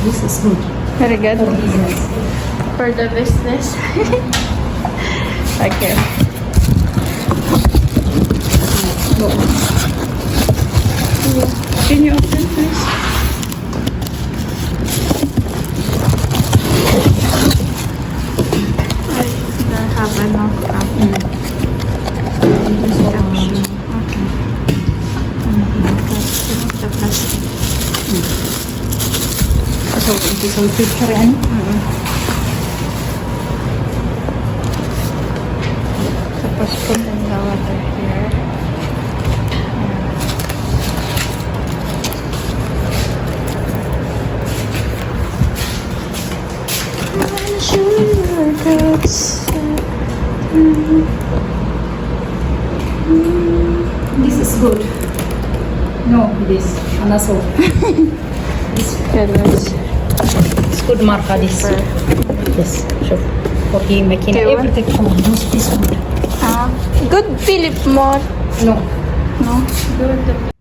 This is good. Very good. For business. For the business. Okay. No. Can you open please? I don't have enough caption. Okay. The plastic. So, it is all picture yan. Tapos put in the water here. This is good. No, this. Anaso. This Goodness. is good marka this. Yes. Sure. Okay, making Okay, what? everything from this good. Good Philip more. No. No? Good.